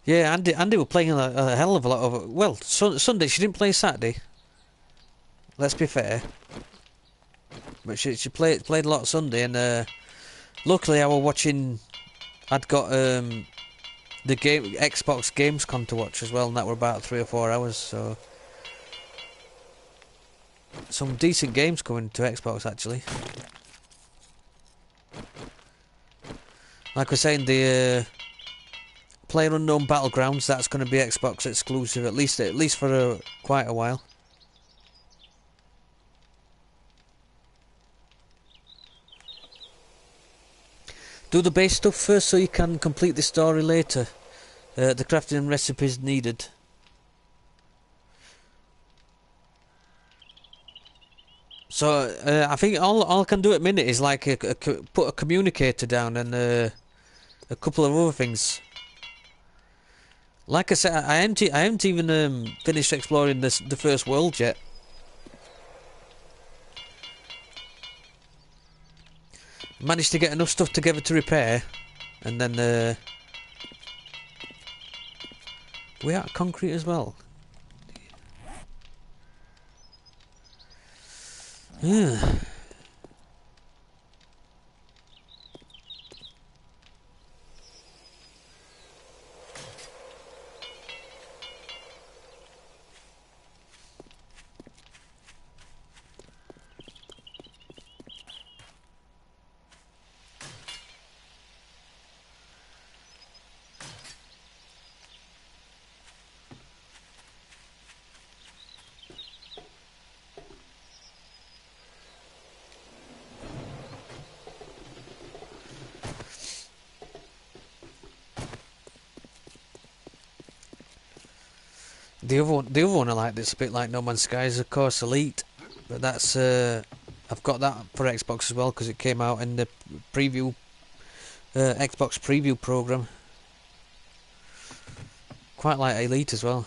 Yeah, Andy were playing a hell of a lot of... Well, Sunday, she didn't play Saturday. Let's be fair. But she played a lot Sunday, and luckily I was watching... I'd got the Xbox Gamescom to watch as well, and that were about 3 or 4 hours, so... Some decent games coming to Xbox, actually. Like I was saying, the PlayerUnknown Battlegrounds, that's going to be Xbox exclusive, at least for quite a while. Do the base stuff first so you can complete the story later. The crafting recipes needed. So I think all I can do at minute is like put a communicator down and a couple of other things. Like I said, I haven't even finished exploring the first world yet. Managed to get enough stuff together to repair, and then we are concrete as well. Yeah. The other one I like that's a bit like No Man's Sky is of course Elite, but that's I've got that for Xbox as well because it came out in the preview Xbox preview program. Quite like Elite as well.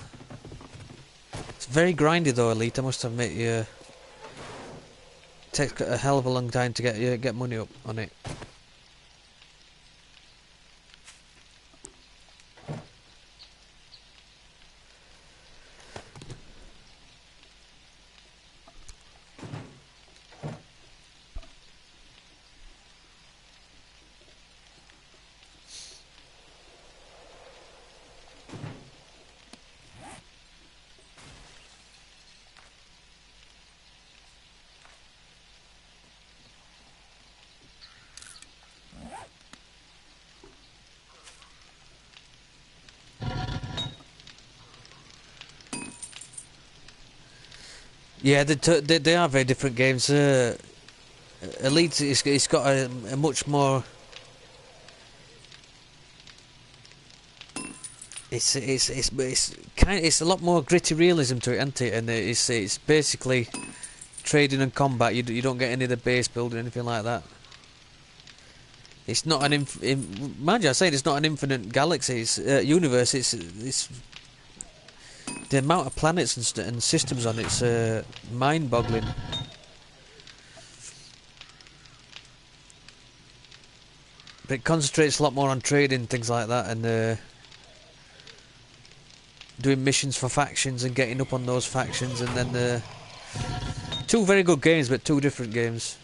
It's very grindy though, Elite. I must admit, yeah. Takes a hell of a long time to get money up on it. Yeah, they are very different games. Elite, it's got a much more. It's a lot more gritty realism to it, isn't it? And it's basically trading and combat. You don't get any of the base building or anything like that. It's not an mind you, I say it's not an infinite galaxy. It's universe. It's the amount of planets and systems on it's mind-boggling. But it concentrates a lot more on trading, things like that, and doing missions for factions and getting up on those factions, and then two very good games, but two different games.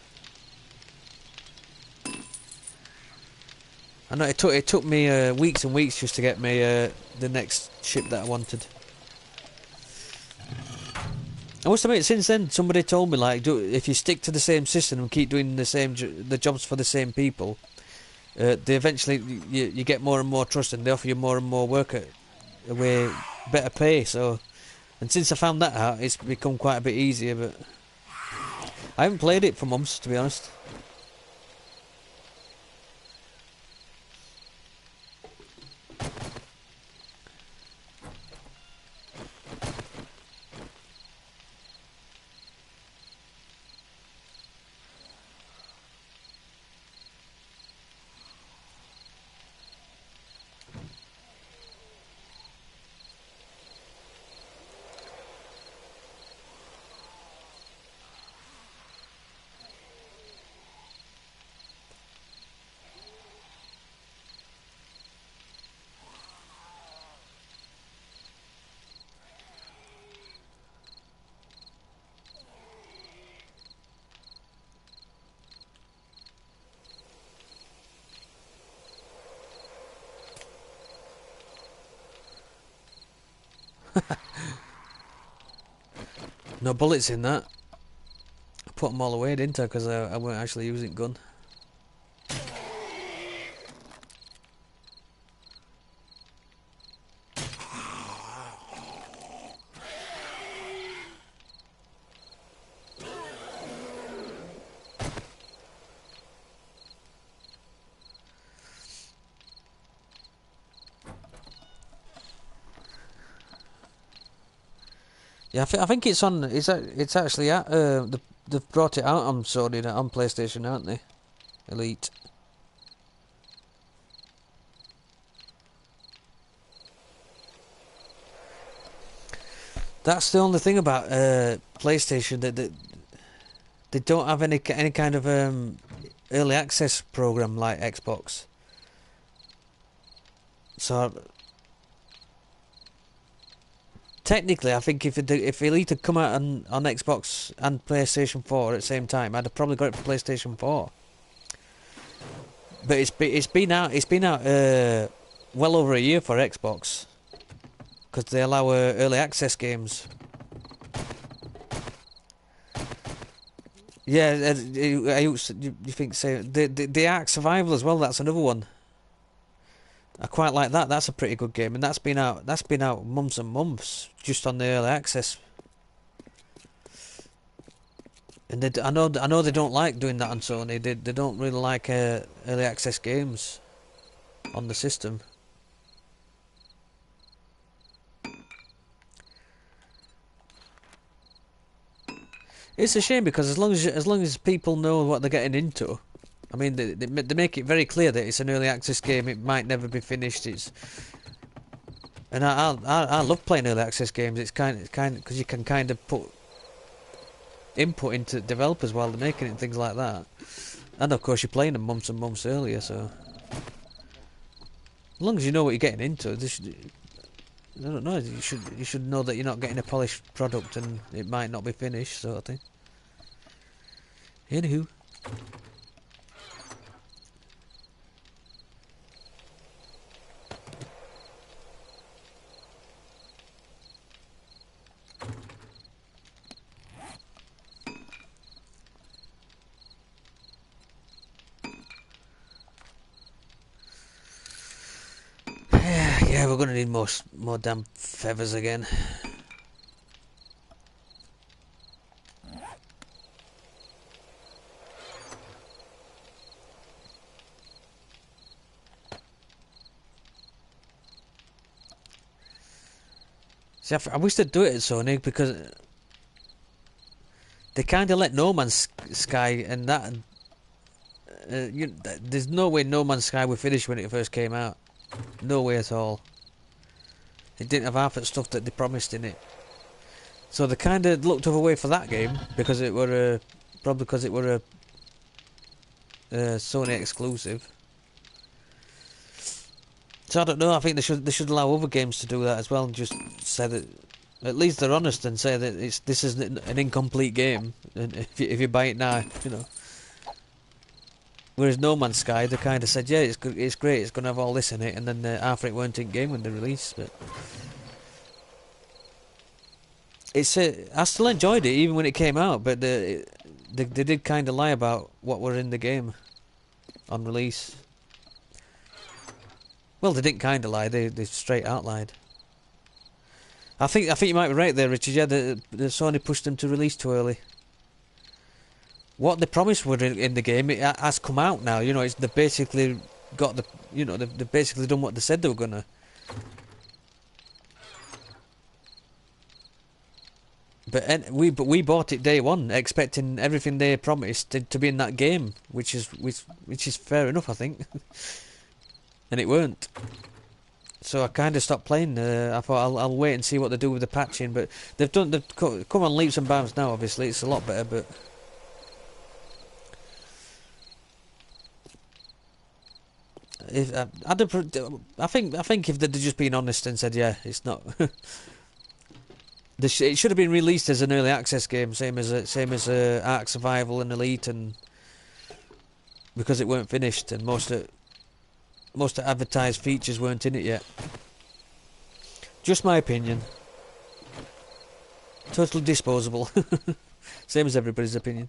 I know it took me weeks and weeks just to get me the next ship that I wanted. I must admit, since then, somebody told me like, if you stick to the same system and keep doing the jobs for the same people, they eventually you get more and more trust, and they offer you more and more work at a way better pay. So, and since I found that out, it's become quite a bit easier. But I haven't played it for months, to be honest. No bullets in that. I put them all away, didn't I? Because I weren't actually using gun. Yeah, I think it's on. It's actually at. They've brought it out on Sony on PlayStation, aren't they? Elite. That's the only thing about PlayStation that they don't have any kind of early access program like Xbox. So technically, I think if Elite had come out on Xbox and PlayStation 4 at the same time, I'd have probably got it for PlayStation 4. But it's been out well over a year for Xbox because they allow early access games. Yeah, you think say the Ark Survival as well? That's another one. I quite like that. That's a pretty good game, and that's been out. That's been out months and months just on the early access. And I know they don't like doing that on Sony. They don't really like early access games on the system. It's a shame because as long as people know what they're getting into, I mean they make it very clear that it's an early access game. It might never be finished. And I love playing early access games. It's kind because you can kind of put input into developers while they're making it and things like that. And of course you're playing them months and months earlier. So as long as you know what you're getting into, I don't know. You should know that you're not getting a polished product and it might not be finished, sort of thing. Anywho. Yeah, we're gonna need more damn feathers again. See, I wish they'd do it at Sony because they kind of let No Man's Sky and that. There's no way No Man's Sky would finish when it first came out. No way at all. It didn't have half the stuff that they promised in it. So they kind of looked other way for that game because it were probably because it were a Sony exclusive. So I don't know. I think they should allow other games to do that as well, and just say that at least they're honest and say that this is an incomplete game, and if you buy it now, you know. Whereas No Man's Sky, they kind of said, yeah, it's good, it's great, it's going to have all this in it, and then after it weren't in game when they released. But it's I still enjoyed it even when it came out, but they did kind of lie about what were in the game on release. Well, they didn't kind of lie; they straight out lied. I think you might be right there, Richard. Yeah, the Sony pushed them to release too early. What they promised were in the game, it has come out now. You know, they've basically got they've basically done what they said they were gonna. But we bought it day one, expecting everything they promised to be in that game, which is fair enough, I think. And it weren't. So I kind of stopped playing. I thought I'll wait and see what they do with the patching, but they've come on leaps and bounds now. Obviously, it's a lot better, but I think if they'd just been honest and said, yeah, it's not. It should have been released as an early access game, same as Ark Survival and Elite, and because it weren't finished and most of the advertised features weren't in it yet. Just my opinion. Totally disposable. Same as everybody's opinion.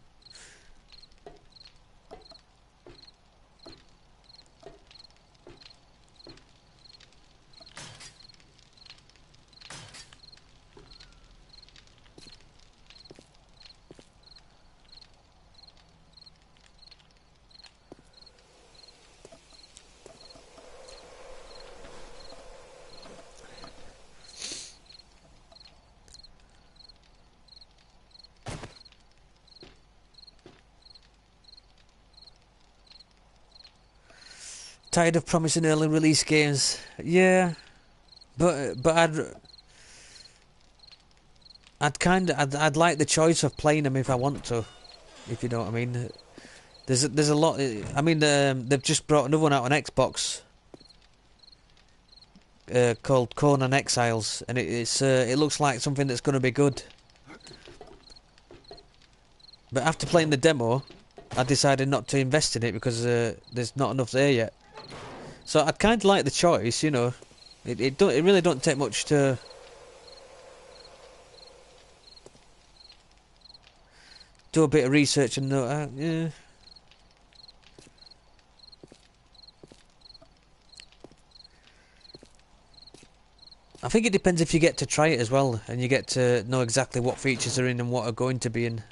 Tired of promising early release games. Yeah, but I'd like the choice of playing them if I want to, if you know what I mean. There's a lot. I mean, they've just brought another one out on Xbox called Conan Exiles, and it looks like something that's going to be good. But after playing the demo, I decided not to invest in it because there's not enough there yet. So I'd kind of like the choice, you know. It really don't take much to do a bit of research and know. Yeah. I think it depends if you get to try it as well, and you get to know exactly what features are in and what are going to be in.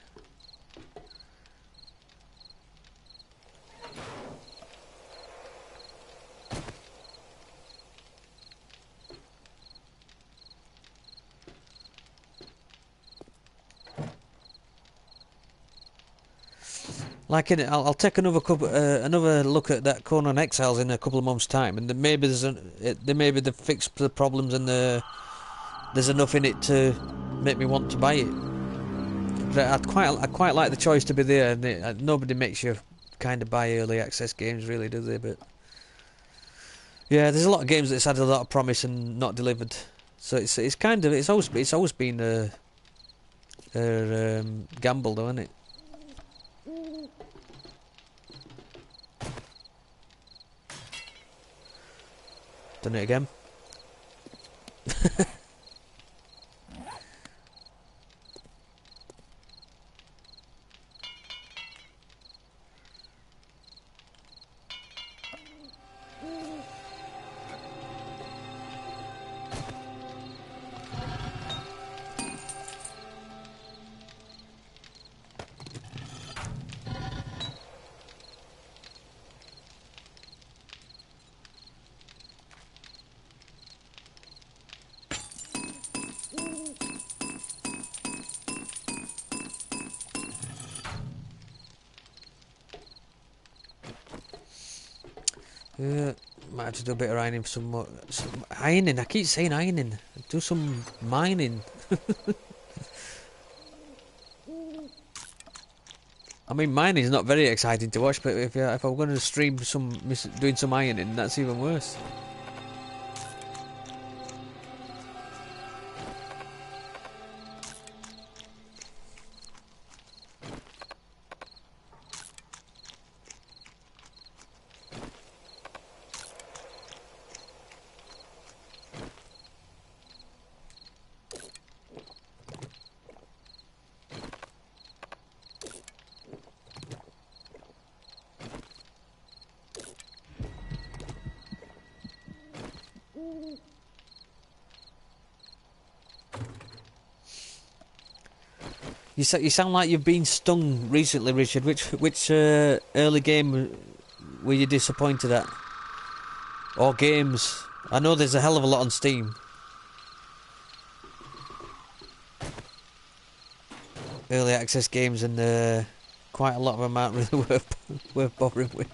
Like I'll take another look at that Conan Exiles in a couple of months' time, and then maybe they've fixed the problems and there's enough in it to make me want to buy it. But I'd quite like the choice to be there, and nobody makes you kind of buy early access games, really, do they? But yeah, there's a lot of games that's had a lot of promise and not delivered. So it's always been a gamble, though, isn't it? Done it again. Might have to do a bit of ironing for some more. Ironing, I keep saying ironing. Do some mining. I mean, mining is not very exciting to watch, but if I'm going to stream doing some ironing, that's even worse. You sound like you've been stung recently, Richard. Which early game were you disappointed at? Or games? I know there's a hell of a lot on Steam. Early access games, and quite a lot of them aren't really worth bothering with.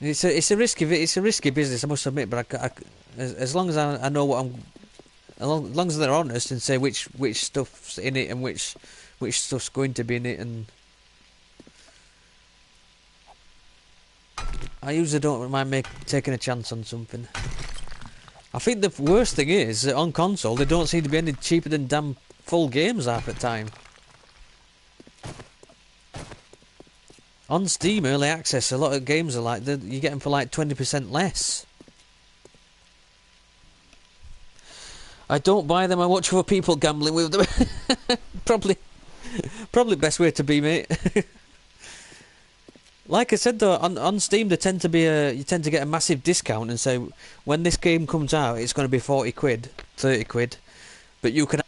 It's a risky business, I must admit. But as long as I know what I'm. As long as they're honest and say which stuff's in it and which stuff's going to be in it, and I usually don't mind taking a chance on something. I think the worst thing is that on console they don't seem to be any cheaper than damn full games half the time. On Steam Early Access, a lot of games are like you get them for like 20% less. I don't buy them, I watch other people gambling with them. Probably best way to be, mate. Like I said though, on Steam they tend to be you tend to get a massive discount and say when this game comes out it's going to be 40 quid, 30 quid, but you can,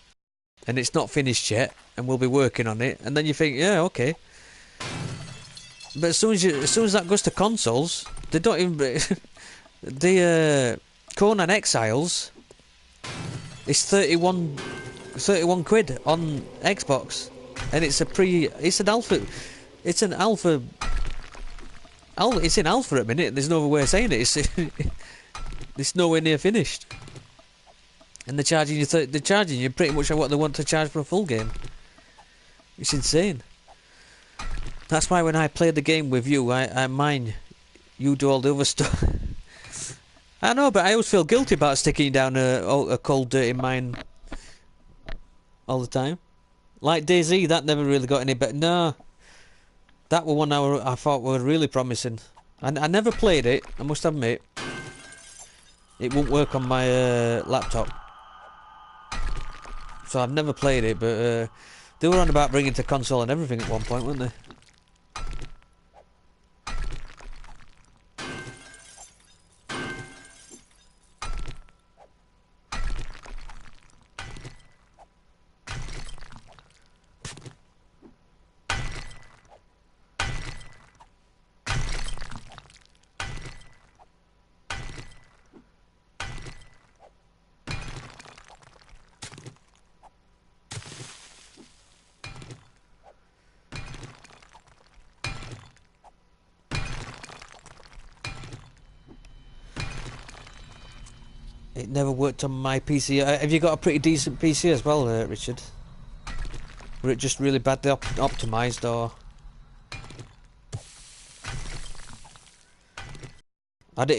and it's not finished yet and we'll be working on it, and then you think, yeah, okay. But as soon as that goes to consoles, they don't even the Conan Exiles. It's 31 quid on Xbox, and it's an alpha It's in alpha at the minute. There's no other way of saying it. It's nowhere near finished. And they're charging you pretty much what they want to charge for a full game. It's insane. That's why when I play the game with you, I mind you do all the other stuff. I know, but I always feel guilty about sticking down a cold, dirty mine all the time. Like DayZ, that never really got any better. No, that was one I thought were really promising. I never played it, I must admit. It won't work on my laptop. So I've never played it, but they were on about bringing it to console and everything at one point, weren't they? It never worked on my PC. Have you got a pretty decent PC as well, Richard? Were it just really badly optimised, or...? I didn't